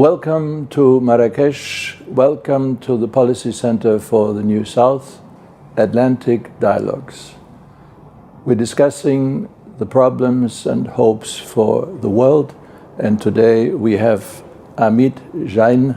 Welcome to Marrakesh. Welcome to the Policy Center for the New South Atlantic Dialogues. We're discussing the problems and hopes for the world, and today we have Amit Jain.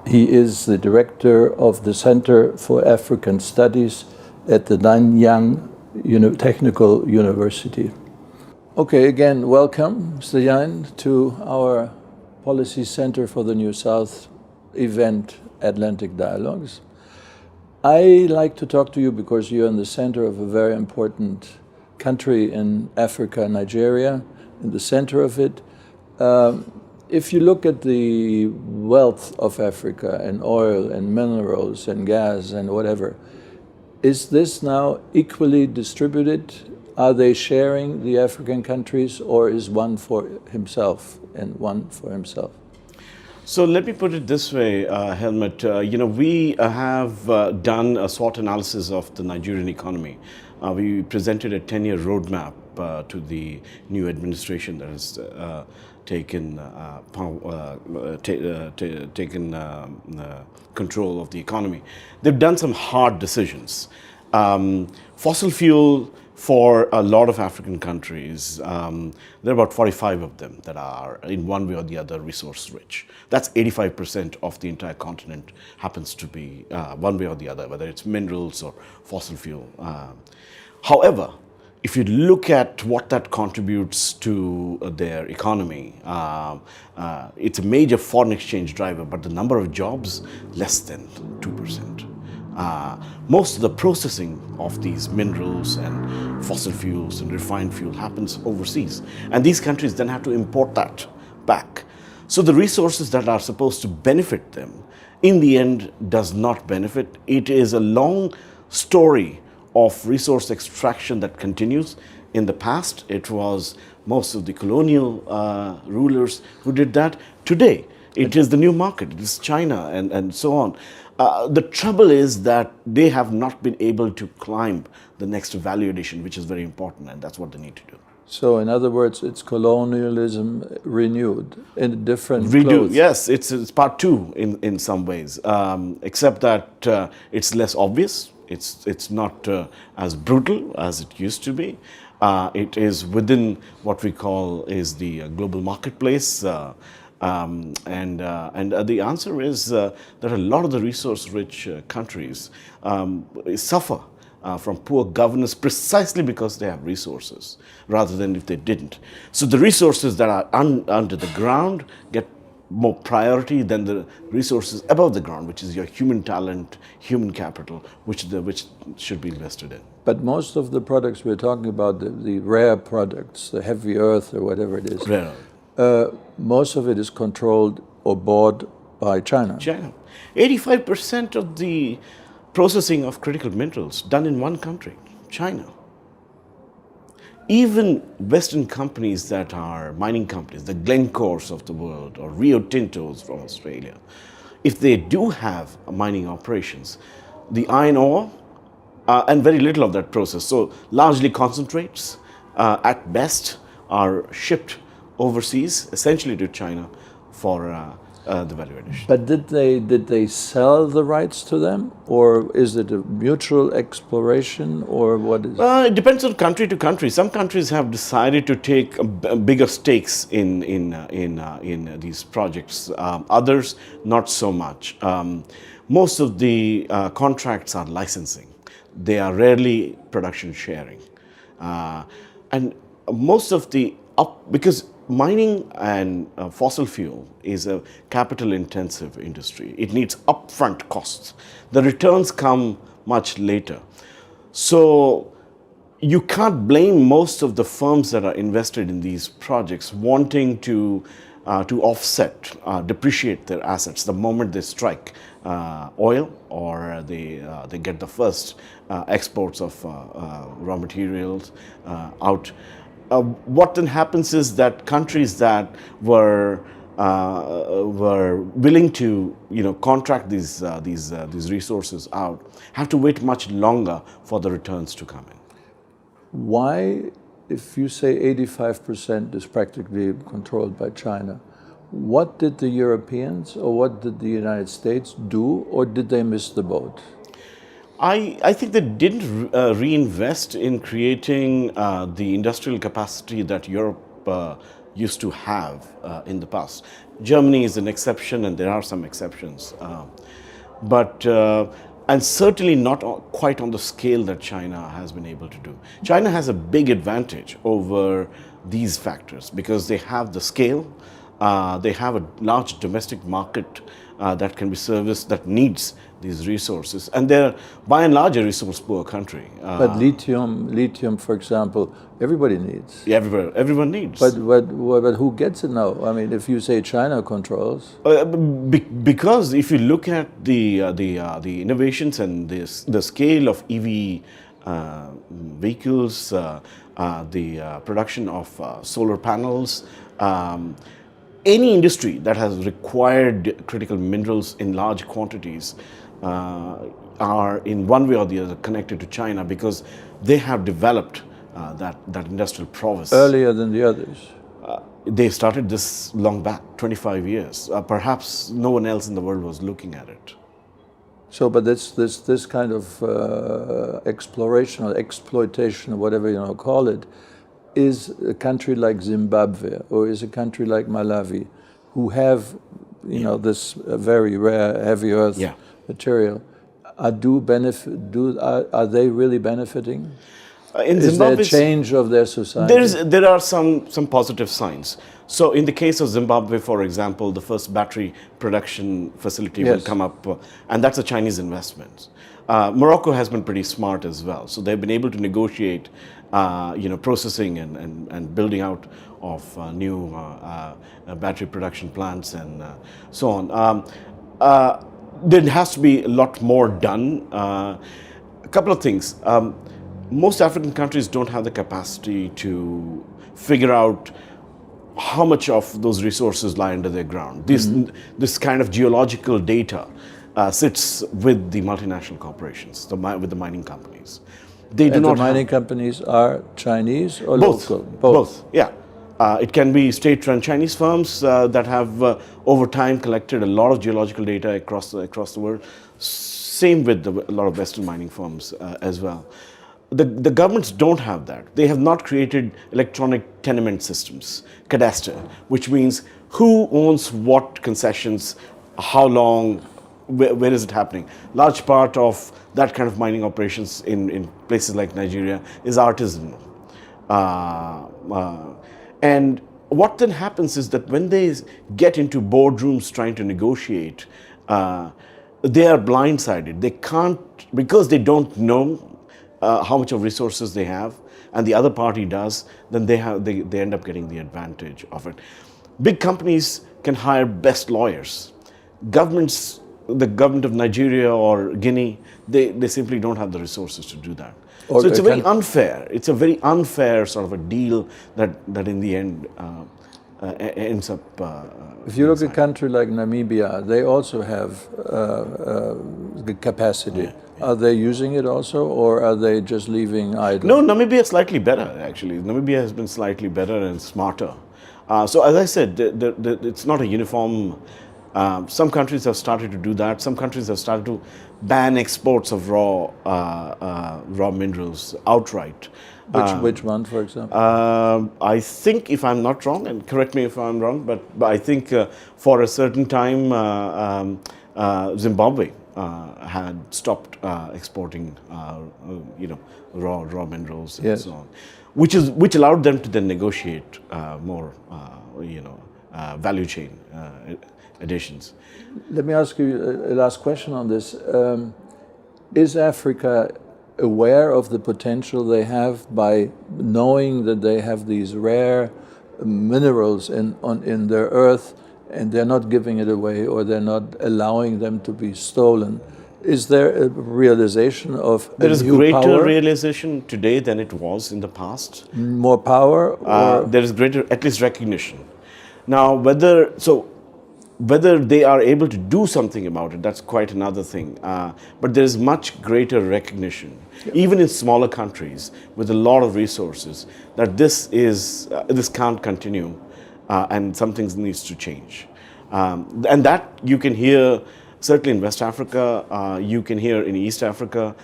He is the director of the Center for African Studies at the Nanyang Technical University. Okay, again, welcome, Mr. Jain, to our Policy Center for the New South event, Atlantic Dialogues. I like to talk to you because you're in the center of a very important country in Africa, Nigeria, in the center of it. If you look at the wealth of Africa and oil and minerals and gas and whatever, is this now equally distributed? Are they sharing the African countries, or is one for himself and one for himself? So let me put it this way, Helmut. We have done a SWOT analysis of the Nigerian economy. We presented a 10-year roadmap to the new administration that has taken control of the economy. They've done some hard decisions. Fossil fuel, for a lot of African countries, there are about 45 of them that are in one way or the other resource rich. That's 85% of the entire continent happens to be one way or the other, whether it's minerals or fossil fuel. However, if you look at what that contributes to their economy, it's a major foreign exchange driver, but the number of jobs, less than 2%. Most of the processing of these minerals and fossil fuels and refined fuel happens overseas. And these countries then have to import that back. So the resources that are supposed to benefit them, in the end, does not benefit. It is a long story of resource extraction that continues. In the past, it was most of the colonial rulers who did that. Today, it is the new market, it is China and so on. The trouble is that they have not been able to climb the next value addition, which is very important, and that's what they need to do. So, in other words, it's colonialism renewed in different clothes. Yes, it's part two in some ways, except that it's less obvious. It's not as brutal as it used to be. It is within what we call is the global marketplace. And the answer is that a lot of the resource-rich countries suffer from poor governance precisely because they have resources, rather than if they didn't. So the resources that are under the ground get more priority than the resources above the ground, which is your human talent, human capital, which should be invested in. But most of the products we're talking about, the rare products, the heavy earth or whatever it is, rare. Most of it is controlled or bought by China. 85% of the processing of critical minerals done in one country, China. Even Western companies that are mining companies, the Glencores of the world or Rio Tintos from Australia, if they do have mining operations, the iron ore and very little of that process, so largely concentrates at best are shipped overseas, essentially to China, for the value addition. But did they sell the rights to them, or is it a mutual exploration, or what is? It depends on country to country. Some countries have decided to take bigger stakes in these projects. Others, not so much. Most of the contracts are licensing. They are rarely production sharing, and most of the because mining and fossil fuel is a capital-intensive industry. It needs upfront costs. The returns come much later. So you can't blame most of the firms that are invested in these projects wanting to offset, depreciate their assets the moment they strike oil or they get the first exports of raw materials out. What then happens is that countries that were willing to contract these resources out have to wait much longer for the returns to come in. Why, if you say 85% is practically controlled by China, What did the Europeans or what did the United States do, or did they miss the boat? I think they didn't reinvest in creating the industrial capacity that Europe used to have in the past. Germany is an exception, and there are some exceptions. And certainly not quite on the scale that China has been able to do. China has a big advantage over these factors because they have the scale, they have a large domestic market that can be serviced, that needs these resources, and they're by and large a resource poor country. But lithium, for example, everybody needs. Yeah, everyone needs. But who gets it now? I mean, if you say China controls, because if you look at the innovations and the scale of EV vehicles, the production of solar panels, any industry that has required critical minerals in large quantities are in one way or the other connected to China because they have developed that industrial prowess. Earlier than the others. They started this long back, 25 years. Perhaps no one else in the world was looking at it. So, but this kind of exploration or exploitation, or whatever you want to call it, is a country like Zimbabwe or is a country like Malawi, who have, this very rare heavy earth material, are they really benefiting? Is there a change of their society? There are some positive signs. So in the case of Zimbabwe, for example, the first battery production facility will come up, and that's a Chinese investment. Morocco has been pretty smart as well. So they've been able to negotiate processing and building out of new battery production plants and so on. There has to be a lot more done. A couple of things. Most African countries don't have the capacity to figure out how much of those resources lie under their ground. This kind of geological data sits with the multinational corporations, with the mining companies. The mining companies are Chinese or local? Both, yeah. It can be state-run Chinese firms that have, over time, collected a lot of geological data across the world. Same with a lot of Western mining firms as well. The governments don't have that. They have not created electronic tenement systems, cadastre, which means who owns what concessions, how long, where is it happening. Large part of that kind of mining operations in places like Nigeria is artisanal. And what then happens is that when they get into boardrooms trying to negotiate, they are blindsided. They can't, because they don't know how much of resources they have, and the other party does, then they end up getting the advantage of it. Big companies can hire best lawyers. Governments, the government of Nigeria or Guinea, they simply don't have the resources to do that. So it's a very unfair. It's a very unfair sort of a deal that in the end ends up. If you look at a country like Namibia, they also have the capacity. Are they using it also, or are they just leaving idle? No, Namibia is slightly better, actually. Namibia has been slightly better and smarter. So as I said, it's not a uniform. Some countries have started to do that. Some countries have started to ban exports of raw minerals outright. Which one, for example? I think, if I'm not wrong, and correct me if I'm wrong, but I think for a certain time, Zimbabwe had stopped exporting, raw minerals and so on, which allowed them to then negotiate more, value chain additions. Let me ask you a last question on this. Is Africa aware of the potential they have by knowing that they have these rare minerals in their earth, and they're not giving it away, or they're not allowing them to be stolen? Is there a realization of there is greater realization today than it was in the past? More power? Or? There is greater, at least, recognition. Now, whether they are able to do something about it, that's quite another thing. But there is much greater recognition, even in smaller countries with a lot of resources, that this can't continue and some things needs to change. And that you can hear certainly in West Africa, you can hear in East Africa,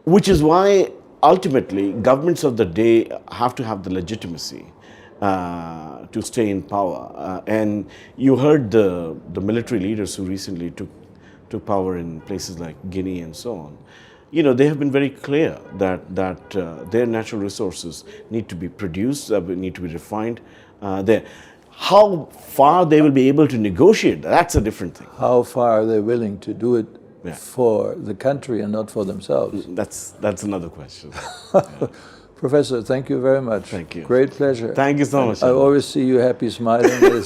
which is why ultimately governments of the day have to have the legitimacy to stay in power. And you heard the military leaders who recently took power in places like Guinea and so on. You know, they have been very clear that their natural resources need to be produced, need to be refined there. How far they will be able to negotiate, that's a different thing. How far are they willing to do it for the country and not for themselves? That's another question. Professor, thank you very much. Thank you. Great pleasure. Thank you so much. I always see you happy, smiling.